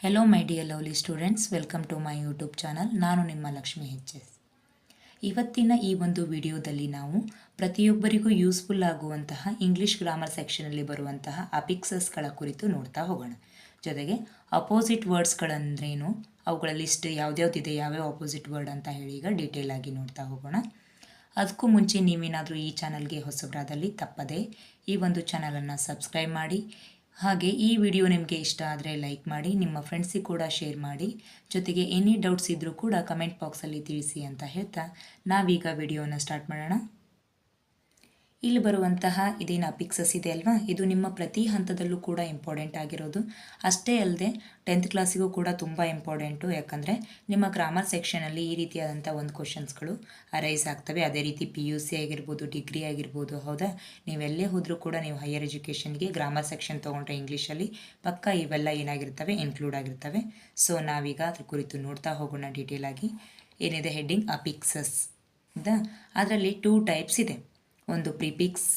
Hello my dear lovely students, welcome to my YouTube channel. ನಾನು ನಿಮ್ಮ ಲಕ್ಷ್ಮಿ ಎಚ್.ಎಸ್. ಇವತ್ತಿನ ಈ ಒಂದು ವಿಡಿಯೋದಲ್ಲಿ ನಾವು ಪ್ರತಿಯೊಬ್ಬರಿಗೂ ಯೂಸ್ಫುಲ್ ಆಗುವಂತಹ ಇಂಗ್ಲಿಷ್ ಗ್ರಾಮರ್ ಸೆಕ್ಷನಲ್ಲಿ ಬರುವಂತಹ ಅಫಿಕ್ಸಸ್ಗಳ ಕುರಿತು ನೋಡ್ತಾ ಹೋಗೋಣ. ಜೊತೆಗೆ ಅಪೋಸಿಟ್ ವರ್ಡ್ಸ್ಗಳಂದ್ರೇನು, ಅವುಗಳ ಲಿಸ್ಟ್ ಯಾವ್ದ್ಯಾವ್ದಿದೆ, ಯಾವ್ಯಾವ ಅಪೋಸಿಟ್ ವರ್ಡ್ ಅಂತ ಹೇಳಿ ಈಗ ಡೀಟೇಲ್ ಆಗಿ ನೋಡ್ತಾ ಹೋಗೋಣ. ಅದಕ್ಕೂ ಮುಂಚೆ ನೀವೇನಾದರೂ ಈ ಚಾನಲ್ಗೆ ಹೊಸಬರಾದಲ್ಲಿ ತಪ್ಪದೆ ಈ ಒಂದು ಚಾನಲನ್ನು ಸಬ್ಸ್ಕ್ರೈಬ್ ಮಾಡಿ. ಹಾಗೆ ಈ ವಿಡಿಯೋ ನಿಮಗೆ ಇಷ್ಟ ಆದರೆ ಲೈಕ್ ಮಾಡಿ, ನಿಮ್ಮ ಫ್ರೆಂಡ್ಸಿಗೆ ಕೂಡ ಶೇರ್ ಮಾಡಿ. ಜೊತೆಗೆ ಎನಿ ಡೌಟ್ಸ್ ಇದ್ದರೂ ಕೂಡ ಕಮೆಂಟ್ ಬಾಕ್ಸಲ್ಲಿ ತಿಳಿಸಿ ಅಂತ ಹೇಳ್ತಾ ನಾವೀಗ ವಿಡಿಯೋನ ಸ್ಟಾರ್ಟ್ ಮಾಡೋಣ. ಇಲ್ಲಿ ಬರುವಂತಹ ಇದೇನು ಅಫಿಕ್ಸಸ್ ಇದೆ ಅಲ್ವಾ, ಇದು ನಿಮ್ಮ ಪ್ರತಿ ಹಂತದಲ್ಲೂ ಕೂಡ ಇಂಪಾರ್ಟೆಂಟ್ ಆಗಿರೋದು. ಅಷ್ಟೇ ಅಲ್ಲದೆ 10th ಕ್ಲಾಸಿಗೂ ಕೂಡ ತುಂಬ ಇಂಪಾರ್ಟೆಂಟು. ಯಾಕಂದರೆ ನಿಮ್ಮ ಗ್ರಾಮರ್ ಸೆಕ್ಷನಲ್ಲಿ ಈ ರೀತಿಯಾದಂಥ ಒಂದು ಕ್ವಶನ್ಸ್ಗಳು ಅರೈಸ್ ಆಗ್ತವೆ. ಅದೇ ರೀತಿ PUC ಆಗಿರ್ಬೋದು, ಡಿಗ್ರಿ ಆಗಿರ್ಬೋದು. ಹೌದಾ, ನೀವೆಲ್ಲೇ ಹೋದರೂ ಕೂಡ ನೀವು ಹೈಯರ್ ಎಜುಕೇಷನ್ಗೆ ಗ್ರಾಮರ್ ಸೆಕ್ಷನ್ ತೊಗೊಂಡ್ರೆ ಇಂಗ್ಲೀಷಲ್ಲಿ ಪಕ್ಕ ಇವೆಲ್ಲ ಏನಾಗಿರ್ತವೆ, ಇನ್ಕ್ಲೂಡ್ ಆಗಿರ್ತವೆ. ಸೊ ನಾವೀಗ ಅದ್ರ ಕುರಿತು ನೋಡ್ತಾ ಹೋಗೋಣ ಡೀಟೇಲ್ ಆಗಿ. ಏನಿದೆ ಹೆಡ್ಡಿಂಗ್ ಅಫಿಕ್ಸಸ್ ಹೌದಾ. ಅದರಲ್ಲಿ 2 ಟೈಪ್ಸ್ ಇದೆ, ಒಂದು ಪ್ರಿಫಿಕ್ಸ್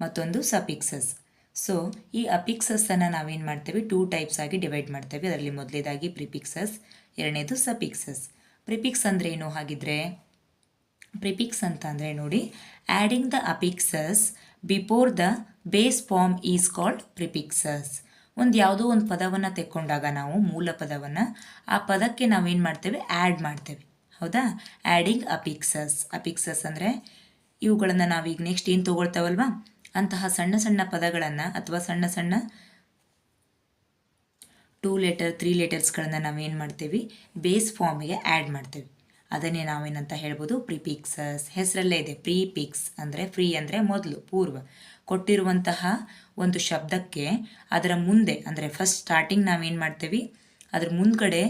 ಮತ್ತೊಂದು ಸಫಿಕ್ಸಸ್. ಸೊ ಈ ಅಫಿಕ್ಸಸ್ಸನ್ನು ನಾವೇನು ಮಾಡ್ತೇವೆ, 2 ಟೈಪ್ಸ್ ಆಗಿ ಡಿವೈಡ್ ಮಾಡ್ತೇವೆ. ಅದರಲ್ಲಿ ಮೊದಲೇದಾಗಿ ಪ್ರಿಫಿಕ್ಸಸ್, ಎರಡನೇದು ಸಫಿಕ್ಸಸ್. ಪ್ರಿಫಿಕ್ಸ್ ಅಂದರೆ ಏನು ಹಾಗಿದ್ರೆ, ಪ್ರಿಫಿಕ್ಸ್ ಅಂತ ಅಂದರೆ ನೋಡಿ, adding the affixes before the base form is called prefixes. ಯಾವುದೋ ಒಂದು ಪದವನ್ನು ತೆಕ್ಕೊಂಡಾಗ ನಾವು ಮೂಲ ಪದವನ್ನು, ಆ ಪದಕ್ಕೆ ನಾವೇನು ಮಾಡ್ತೇವೆ, ಆ್ಯಡ್ ಮಾಡ್ತೇವೆ. ಹೌದಾ, ಆ್ಯಡಿಂಗ್ ಅಫಿಕ್ಸಸ್. ಅಫಿಕ್ಸಸ್ ಅಂದರೆ ಇವುಗಳನ್ನು ನಾವೀಗ ನೆಕ್ಸ್ಟ್ ಏನು ತೊಗೊಳ್ತಾವಲ್ವ, ಅಂತಹ ಸಣ್ಣ ಸಣ್ಣ ಪದಗಳನ್ನು ಅಥವಾ ಸಣ್ಣ ಸಣ್ಣ 2 ಲೆಟರ್ 3 ಲೆಟರ್ಸ್ಗಳನ್ನು ನಾವೇನು ಮಾಡ್ತೀವಿ, ಬೇಸ್ ಫಾರ್ಮಿಗೆ ಆ್ಯಡ್ ಮಾಡ್ತೇವೆ. ಅದನ್ನೇ ನಾವೇನಂತ ಹೇಳ್ಬೋದು, ಪ್ರಿಫಿಕ್ಸಸ್. ಹೆಸರಲ್ಲೇ ಇದೆ, ಪ್ರಿಫಿಕ್ಸ್ ಅಂದರೆ ಫ್ರೀ ಅಂದರೆ ಮೊದಲು, ಪೂರ್ವ. ಕೊಟ್ಟಿರುವಂತಹ ಒಂದು ಶಬ್ದಕ್ಕೆ ಅದರ ಮುಂದೆ ಅಂದರೆ ಫಸ್ಟ್ ಸ್ಟಾರ್ಟಿಂಗ್ ನಾವೇನು ಮಾಡ್ತೇವೆ, ಅದ್ರ ಮುಂದ್ಗಡೆ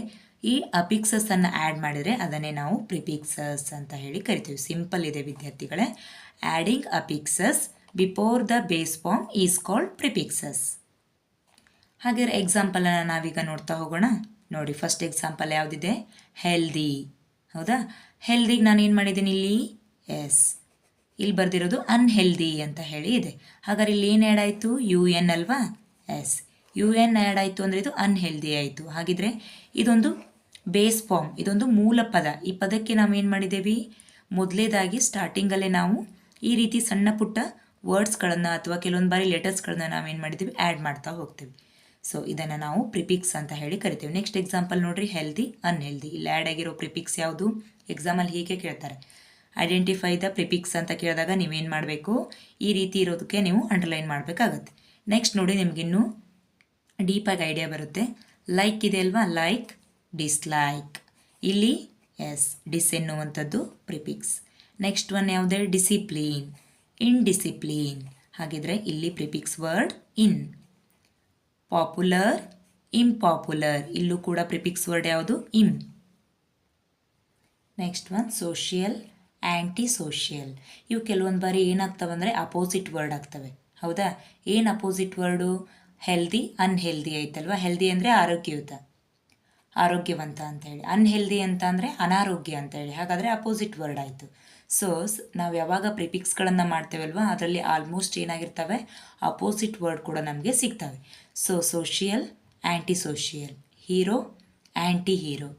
ಈ ಅಫಿಕ್ಸಸ್ಸನ್ನು ಆ್ಯಡ್ ಮಾಡಿದರೆ ಅದನ್ನೇ ನಾವು ಪ್ರಿಫಿಕ್ಸಸ್ ಅಂತ ಹೇಳಿ ಕರಿತೀವಿ. ಸಿಂಪಲ್ ಇದೆ ವಿದ್ಯಾರ್ಥಿಗಳೇ. Adding affixes before the base form is called prefixes. ಹಾಗೆ ಎಕ್ಸಾಂಪಲನ್ನು ನಾವೀಗ ನೋಡ್ತಾ ಹೋಗೋಣ. ನೋಡಿ, ಫಸ್ಟ್ ಎಕ್ಸಾಂಪಲ್ ಯಾವುದಿದೆ, ಹೆಲ್ದಿ. ಹೌದಾ, ಹೆಲ್ದಿಗೆ ನಾನು ಏನು ಮಾಡಿದ್ದೀನಿ ಇಲ್ಲಿ, ಎಸ್. ಇಲ್ಲಿ ಬರೆದಿರೋದು ಅನ್ಹೆಲ್ದಿ ಅಂತ ಹೇಳಿ ಇದೆ. ಹಾಗಾದ್ರೆ ಇಲ್ಲಿ ಏನು ಆ್ಯಡ್ ಆಯಿತು, UN ಅಲ್ವಾ, ಎಸ್. UN ಆ್ಯಡ್ ಆಯಿತು ಅಂದರೆ ಇದು ಅನ್ಹೆಲ್ದಿ ಆಯಿತು. ಹಾಗಿದ್ರೆ ಇದೊಂದು ಬೇಸ್ ಫಾರ್ಮ್, ಇದೊಂದು ಮೂಲ ಪದ. ಈ ಪದಕ್ಕೆ ನಾವು ಏನು ಮಾಡಿದ್ದೇವೆ, ಮೊದಲೇದಾಗಿ ಸ್ಟಾರ್ಟಿಂಗಲ್ಲೇ ನಾವು ಈ ರೀತಿ ಸಣ್ಣ ಪುಟ್ಟ ವರ್ಡ್ಸ್ಗಳನ್ನು ಅಥವಾ ಕೆಲವೊಂದು ಬಾರಿ ಲೆಟರ್ಸ್ಗಳನ್ನ ನಾವೇನು ಮಾಡಿದ್ದೀವಿ, ಆ್ಯಡ್ ಮಾಡ್ತಾ ಹೋಗ್ತೀವಿ. ಸೊ ಇದನ್ನು ನಾವು ಪ್ರಿಫಿಕ್ಸ್ ಅಂತ ಹೇಳಿ ಕರಿತೀವಿ. ನೆಕ್ಸ್ಟ್ ಎಕ್ಸಾಂಪಲ್ ನೋಡ್ರಿ, ಹೆಲ್ದಿ ಅನ್ಹೆಲ್ದಿ. ಇಲ್ಲಿ ಆ್ಯಡ್ ಆಗಿರೋ ಪ್ರಿಫಿಕ್ಸ್ ಯಾವುದು, ಎಕ್ಸಾಮಲ್ಲಿ ಹೀಗೆ ಕೇಳ್ತಾರೆ, ಐಡೆಂಟಿಫೈ ದ ಪ್ರಿಫಿಕ್ಸ್ ಅಂತ ಕೇಳಿದಾಗ ನೀವೇನು ಮಾಡಬೇಕು, ಈ ರೀತಿ ಇರೋದಕ್ಕೆ ನೀವು ಅಂಡರ್ಲೈನ್ ಮಾಡಬೇಕಾಗತ್ತೆ. ನೆಕ್ಸ್ಟ್ ನೋಡಿ, ನಿಮಗಿನ್ನೂ ಡೀಪಾಗಿ ಐಡಿಯಾ ಬರುತ್ತೆ. ಲೈಕ್ ಇದೆ ಅಲ್ವಾ, ಲೈಕ್, ಡಿಸ್ಲೈಕ್. ಇಲ್ಲಿ ಎಸ್, ಡಿಸ್ ಎನ್ನುವಂಥದ್ದು ಪ್ರಿಫಿಕ್ಸ್. ನೆಕ್ಸ್ಟ್ ಒನ್ ಯಾವುದೇ, ಡಿಸಿಪ್ಲೀನ್, ಇನ್ಡಿಸಿಪ್ಲೀನ್. ಹಾಗಿದ್ರೆ ಇಲ್ಲಿ prefix word in. Popular, impopular. ಇಲ್ಲೂ ಕೂಡ ಪ್ರಿಫಿಕ್ಸ್ ವರ್ಡ್ ಯಾವುದು, im. Next one social, anti social. ಇವು ಕೆಲವೊಂದು ಬಾರಿ ಏನಾಗ್ತವೆ ಅಪೋಸಿಟ್ ವರ್ಡ್ ಆಗ್ತವೆ. ಹೌದಾ, ಏನು ಅಪೋಸಿಟ್ ವರ್ಡು, ಹೆಲ್ದಿ ಅನ್ಹೆಲ್ದಿ ಆಯ್ತಲ್ವ. ಹೆಲ್ದಿ ಅಂದರೆ ಆರೋಗ್ಯಯುತ, ಆರೋಗ್ಯವಂತ ಅಂತ ಹೇಳಿ. ಅನ್ಹೆಲ್ದಿ ಅಂತ ಅಂದರೆ ಅನಾರೋಗ್ಯ ಅಂತ ಹೇಳಿ. ಹಾಗಾದರೆ ಅಪೋಸಿಟ್ ವರ್ಡ್ ಆಯಿತು. ಸೊ ನಾವು ಯಾವಾಗ ಪ್ರಿಫಿಕ್ಸ್ಗಳನ್ನು ಮಾಡ್ತೇವಲ್ವ, ಅದರಲ್ಲಿ ಆಲ್ಮೋಸ್ಟ್ ಏನಾಗಿರ್ತವೆ, ಅಪೋಸಿಟ್ ವರ್ಡ್ ಕೂಡ ನಮಗೆ ಸಿಗ್ತವೆ. So social, anti social, hero, anti hero.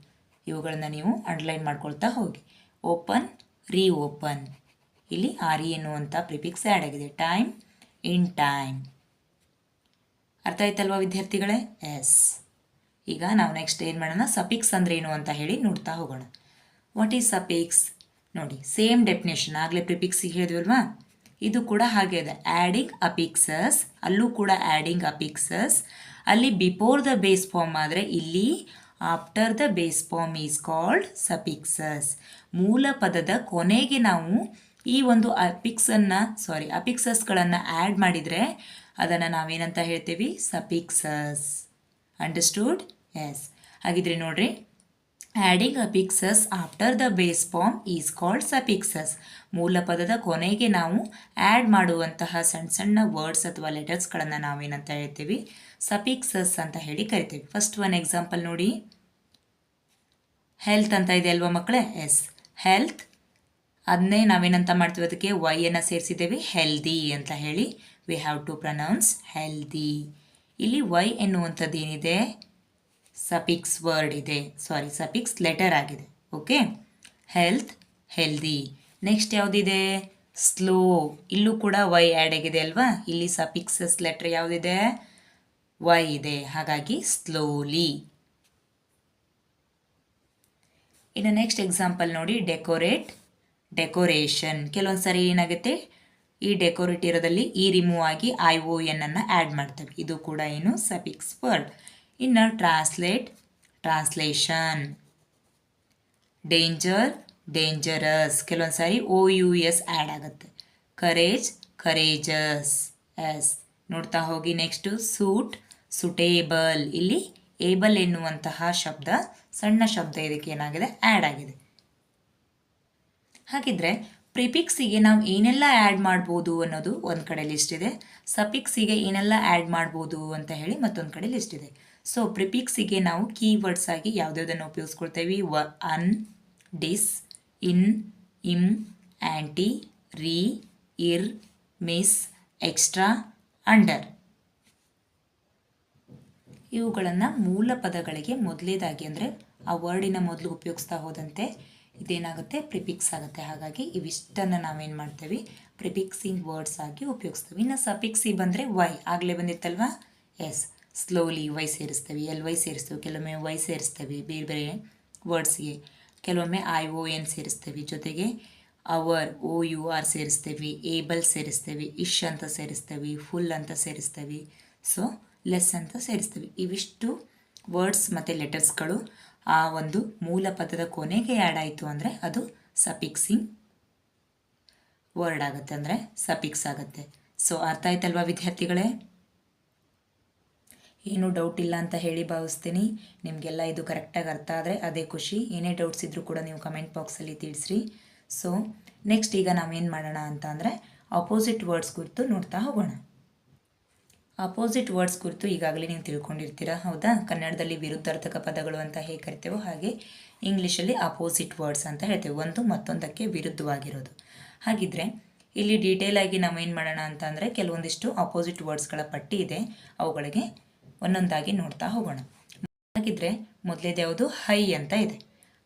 ಇವುಗಳನ್ನು ನೀವು ಅಂಡರ್ಲೈನ್ ಮಾಡ್ಕೊಳ್ತಾ ಹೋಗಿ. Open, reopen. ಇಲ್ಲಿ RE ಎನ್ನುವಂಥ ಪ್ರಿಫಿಕ್ಸ್ ಆ್ಯಡ್ ಆಗಿದೆ. Time, in time. ಅರ್ಥ ಆಯ್ತಲ್ವಾ ವಿದ್ಯಾರ್ಥಿಗಳೇ, ಎಸ್. ಈಗ ನಾವು ನೆಕ್ಸ್ಟ್ ಏನು ಮಾಡೋಣ, ಸಫಿಕ್ಸ್ ಅಂದರೆ ಏನು ಅಂತ ಹೇಳಿ ನೋಡ್ತಾ ಹೋಗೋಣ. What is suffix? ನೋಡಿ, ಸೇಮ್ ಡೆಫಿನೇಷನ್, ಆಗಲೇ ಪ್ರಿಫಿಕ್ಸಿಗೆ ಹೇಳಿದ್ವಲ್ವಾ, ಇದು ಕೂಡ ಹಾಗೆ ಇದೆ. ಆ್ಯಡಿಂಗ್ ಅಫಿಕ್ಸಸ್, ಅಲ್ಲೂ ಕೂಡ ಆ್ಯಡಿಂಗ್ ಅಫಿಕ್ಸಸ್. ಅಲ್ಲಿ ಬಿಫೋರ್ ದ ಬೇಸ್ ಫಾರ್ಮ್ ಆದರೆ ಇಲ್ಲಿ after the base form is called suffixes. ಮೂಲ ಪದದ ಕೊನೆಗೆ ನಾವು ಈ ಒಂದು ಅಫಿಕ್ಸಸ್ಗಳನ್ನು ಆ್ಯಡ್ ಮಾಡಿದರೆ ಅದನ್ನು ನಾವೇನಂತ ಹೇಳ್ತೀವಿ, ಸಫಿಕ್ಸಸ್. Understood, yes. ಹಾಗಿದ್ರೆ ನೋಡ್ರಿ, adding affixes after the base form is called suffixes. ಮೂಲ ಪದದ ಕೊನೆಗೆ ನಾವು ಆ್ಯಡ್ ಮಾಡುವಂತಹ ಸಣ್ಣ ಸಣ್ಣ ವರ್ಡ್ಸ್ ಅಥವಾ ಲೆಟರ್ಸ್ಗಳನ್ನು ನಾವೇನಂತ ಹೇಳ್ತೀವಿ, ಸಫಿಕ್ಸಸ್ ಅಂತ ಹೇಳಿ ಕರಿತೀವಿ. ಫಸ್ಟ್ ಒನ್ ಎಕ್ಸಾಂಪಲ್ ನೋಡಿ, ಹೆಲ್ತ್ ಅಂತ ಇದೆ ಅಲ್ವಾ ಮಕ್ಕಳೇ, ಎಸ್. ಹೆಲ್ತ್, ಅದನ್ನೇ ನಾವೇನಂತ ಮಾಡ್ತೀವಿ, ಅದಕ್ಕೆ ವೈಯನ್ನು ಸೇರಿಸಿದ್ದೇವೆ, ಹೆಲ್ದಿ ಅಂತ ಹೇಳಿ. We have to pronounce healthy. ಇಲ್ಲಿ ವೈ ಎನ್ನುವಂಥದ್ದು ಏನಿದೆ, ಸಫಿಕ್ಸ್ ವರ್ಡ್ ಇದೆ, ಸಫಿಕ್ಸ್ ಲೆಟರ್ ಆಗಿದೆ. Okay, health healthy. ನೆಕ್ಸ್ಟ್ ಯಾವುದಿದೆ? ಸ್ಲೋ. ಇಲ್ಲೂ ಕೂಡ ವೈ ಆ್ಯಡ್ ಆಗಿದೆ ಅಲ್ವಾ? ಇಲ್ಲಿ ಸಫಿಕ್ಸಸ್ ಲೆಟರ್ ಯಾವುದಿದೆ? ವೈ ಇದೆ, ಹಾಗಾಗಿ ಸ್ಲೋಲಿ. ಇನ್ನು ನೆಕ್ಸ್ಟ್ ಎಕ್ಸಾಂಪಲ್ ನೋಡಿ, ಡೆಕೋರೇಟ್, ಡೆಕೋರೇಷನ್. ಕೆಲವೊಂದು ಸರಿ ಏನಾಗುತ್ತೆ, ಈ ಡೆಕೋರೇಟ್ ಇರೋದಲ್ಲಿ ಈ ರಿಮೂವ್ ಆಗಿ ION ಅನ್ನು ಆ್ಯಡ್ ಮಾಡ್ತೇವೆ. ಇದು ಕೂಡ ಏನು? Suffix word. ಇನ್ನು ಟ್ರಾನ್ಸ್ಲೇಟ್, ಟ್ರಾನ್ಸ್ಲೇಷನ್. Danger, dangerous. ಕೆಲವೊಂದು ಸಾರಿ OUS ಆ್ಯಡ್ ಆಗುತ್ತೆ. Courage, courageous. ಎಸ್, ನೋಡ್ತಾ ಹೋಗಿ. Next suit, suitable. ಇಲ್ಲಿ ಏಬಲ್ ಎನ್ನುವಂತಹ ಶಬ್ದ, ಸಣ್ಣ ಶಬ್ದ ಇದಕ್ಕೆ ಏನಾಗಿದೆ? ಆ್ಯಡ್ ಆಗಿದೆ. ಹಾಗಿದ್ರೆ ಪ್ರಿಫಿಕ್ಸಿಗೆ ನಾವು ಏನೆಲ್ಲ ಆ್ಯಡ್ ಮಾಡ್ಬೋದು ಅನ್ನೋದು ಒಂದು ಕಡೆ ಲಿಸ್ಟ್ ಇದೆ. ಸಫಿಕ್ಸಿಗೆ ಏನೆಲ್ಲ ಆ್ಯಡ್ ಮಾಡ್ಬೋದು ಅಂತ ಹೇಳಿ ಮತ್ತೊಂದು ಕಡೆ ಲಿಸ್ಟ್ ಇದೆ. ಸೊ ಪ್ರಿಫಿಕ್ಸಿಗೆ ನಾವು ಕೀವರ್ಡ್ಸ್ ಆಗಿ ಯಾವುದ್ಯಾವುದನ್ನು ಉಪಯೋಗಿಸ್ಕೊಳ್ತೇವೆ? ಅನ್, ಡಿಸ್, ಇನ್, ಇಮ್, ಆ್ಯಂಟಿ, ರೀ, ಇರ್, ಮಿಸ್, ಎಕ್ಸ್ಟ್ರಾ, ಅಂಡರ್. ಇವುಗಳನ್ನು ಮೂಲ ಪದಗಳಿಗೆ ಮೊದಲೇದಾಗಿ ಅಂದರೆ ಆ ವರ್ಡಿನ ಮೊದಲು ಉಪಯೋಗಿಸ್ತಾ ಹೋದಂತೆ ಇದೇನಾಗುತ್ತೆ? ಪ್ರಿಫಿಕ್ಸ್ ಆಗುತ್ತೆ. ಹಾಗಾಗಿ ಇವಿಷ್ಟನ್ನು ನಾವೇನು ಮಾಡ್ತೇವೆ? ಪ್ರಿಫಿಕ್ಸಿಂಗ್ ವರ್ಡ್ಸ್ ಆಗಿ ಉಪಯೋಗಿಸ್ತೇವೆ. ಇನ್ನು ಸಫಿಕ್ಸಿ ಬಂದರೆ ವೈ, ಆಗಲೇ ಬಂದಿತ್ತಲ್ವಾ? ಎಸ್, ಸ್ಲೋಲಿ ವೈ ಸೇರಿಸ್ತೇವೆ, LY ಸೇರಿಸ್ತೇವೆ, ಕೆಲವೊಮ್ಮೆ ವೈ ಸೇರಿಸ್ತೇವೆ ಬೇರೆ ಬೇರೆ ವರ್ಡ್ಸ್ಗೆ, ಕೆಲವೊಮ್ಮೆ ION ಸೇರಿಸ್ತೇವೆ, ಜೊತೆಗೆ ಅವರ್, OUR ಸೇರಿಸ್ತೇವೆ, ಏಬಲ್ ಸೇರಿಸ್ತೇವೆ, ಇಶ್ ಅಂತ ಸೇರಿಸ್ತೇವೆ, ಫುಲ್ ಅಂತ ಸೇರಿಸ್ತೇವೆ, ಸೊ ಲೆಸ್ ಅಂತ ಸೇರಿಸ್ತೇವೆ. ಇವಿಷ್ಟು ವರ್ಡ್ಸ್ ಮತ್ತು ಲೆಟರ್ಸ್ಗಳು ಆ ಒಂದು ಮೂಲ ಪದದ ಕೊನೆಗೆ ಆ್ಯಡ್ ಆಯಿತು ಅಂದರೆ ಅದು ಸಫಿಕ್ಸಿಂಗ್ ವರ್ಡ್ ಆಗುತ್ತೆ, ಅಂದರೆ ಸಫಿಕ್ಸ್ ಆಗುತ್ತೆ. ಸೊ ಅರ್ಥ ಆಯ್ತಲ್ವಾ ವಿದ್ಯಾರ್ಥಿಗಳೇ? ಏನೂ ಡೌಟ್ ಇಲ್ಲ ಅಂತ ಹೇಳಿ ಭಾವಿಸ್ತೀನಿ. ನಿಮಗೆಲ್ಲ ಇದು ಕರೆಕ್ಟಾಗಿ ಅರ್ಥ ಆದರೆ ಅದೇ ಖುಷಿ. ಏನೇ ಡೌಟ್ಸ್ ಇದ್ದರೂ ಕೂಡ ನೀವು ಕಮೆಂಟ್ ಬಾಕ್ಸಲ್ಲಿ ತಿಳಿಸ್ರಿ. ಸೊ ನೆಕ್ಸ್ಟ್ ಈಗ ನಾವೇನು ಮಾಡೋಣ ಅಂತ ಅಂದರೆ ಅಪೋಸಿಟ್ ವರ್ಡ್ಸ್ ಕುರಿತು ನೋಡ್ತಾ ಹೋಗೋಣ. ಅಪೋಸಿಟ್ ವರ್ಡ್ಸ್ ಕುರಿತು ಈಗಾಗಲೇ ನೀವು ತಿಳ್ಕೊಂಡಿರ್ತೀರಾ, ಹೌದಾ? ಕನ್ನಡದಲ್ಲಿ ವಿರುದ್ಧಾರ್ಥಕ ಪದಗಳು ಅಂತ ಹೇಗೆ ಕರಿತೇವೋ ಹಾಗೆ ಇಂಗ್ಲೀಷಲ್ಲಿ ಅಪೋಸಿಟ್ ವರ್ಡ್ಸ್ ಅಂತ ಹೇಳ್ತೇವೆ, ಒಂದು ಮತ್ತೊಂದಕ್ಕೆ ವಿರುದ್ಧವಾಗಿರೋದು. ಹಾಗಿದ್ರೆ ಇಲ್ಲಿ ಡೀಟೇಲ್ ಆಗಿ ನಾವೇನು ಮಾಡೋಣ ಅಂತ ಅಂದರೆ ಕೆಲವೊಂದಿಷ್ಟು ಅಪೋಸಿಟ್ ವರ್ಡ್ಸ್ಗಳ ಪಟ್ಟಿ ಇದೆ, ಅವುಗಳಿಗೆ ಒಂದೊಂದಾಗಿ ನೋಡ್ತಾ ಹೋಗೋಣ. ಹಾಗಿದ್ರೆ ಮೊದಲೇದು ಯಾವುದು? ಹೈ ಅಂತ ಇದೆ.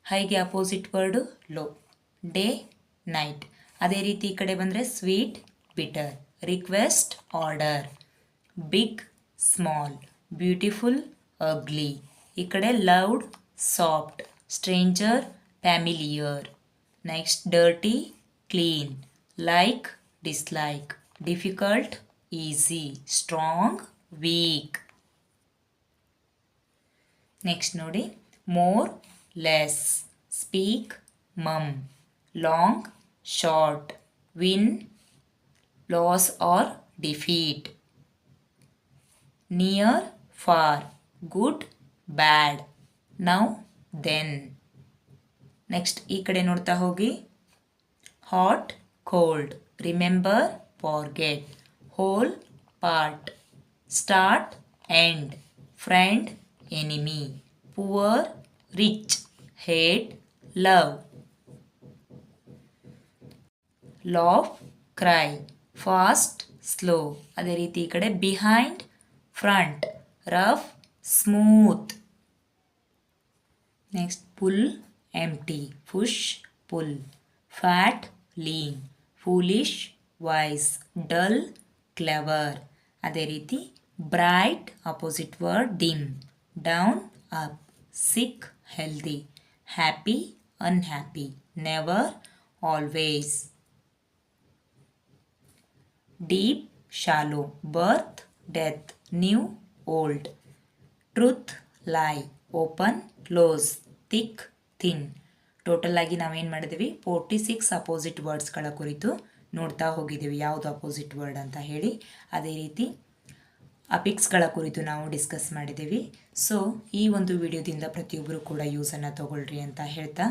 ಹೈಗೆ opposite word low. Day, night. ಅದೇ ರೀತಿ ಈ ಕಡೆ ಬಂದರೆ sweet, bitter. Request, order. Big, small. Beautiful, ugly. ಈ ಕಡೆ loud, soft. Stranger, familiar. Next dirty, clean. Like, dislike. Difficult, easy. Strong, weak. Next ನೋಡಿ, more, less. Speak, mum. Long, short. Win, loss or defeat. Near, far. Good, bad. Now, then. Next ಈ ಕಡೆ ನೋಡ್ತಾ ಹೋಗಿ. Hot, cold. Remember, forget. Whole, part. Start, end. Friend, enemy. Poor, rich. Hate, love. Laugh, cry. Fast, slow. ಅದೇ ರೀತಿ ಈ ಕಡೆ behind, front. Rough, smooth. Next pull, empty. Push, pull. Fat, lean. Foolish, wise. Dull, clever. ಅದೇ ರೀತಿ bright, opposite word dim. Down, up. Sick, healthy. Happy, unhappy. Never, always. Deep, shallow. Birth, death. New, old. Truth, lie. Open, close. Thick, thin. Total ಆಗಿ ನಾವೇನು ಮಾಡಿದ್ದೀವಿ? 46 opposite ವರ್ಡ್ಸ್ಗಳ ಕುರಿತು ನೋಡ್ತಾ ಹೋಗಿದ್ದೀವಿ, ಯಾವುದು opposite word ಅಂತ ಹೇಳಿ. ಅದೇ ರೀತಿ ಅಫಿಕ್ಸ್ಗಳ ಕುರಿತು ನಾವು ಡಿಸ್ಕಸ್ ಮಾಡಿದ್ದೀವಿ. ಸೊ ಈ ಒಂದು ವಿಡಿಯೋದಿಂದ ಪ್ರತಿಯೊಬ್ಬರು ಕೂಡ ಯೂಸನ್ನು ತಗೊಳ್ರಿ ಅಂತ ಹೇಳ್ತಾ,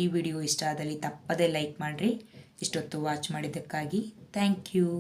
ಈ ವಿಡಿಯೋ ಇಷ್ಟ ಆದಲ್ಲಿ ತಪ್ಪದೇ ಲೈಕ್ ಮಾಡಿರಿ. ಇಷ್ಟೊತ್ತು ವಾಚ್ ಮಾಡಿದ್ದಕ್ಕಾಗಿ ಥ್ಯಾಂಕ್ ಯು.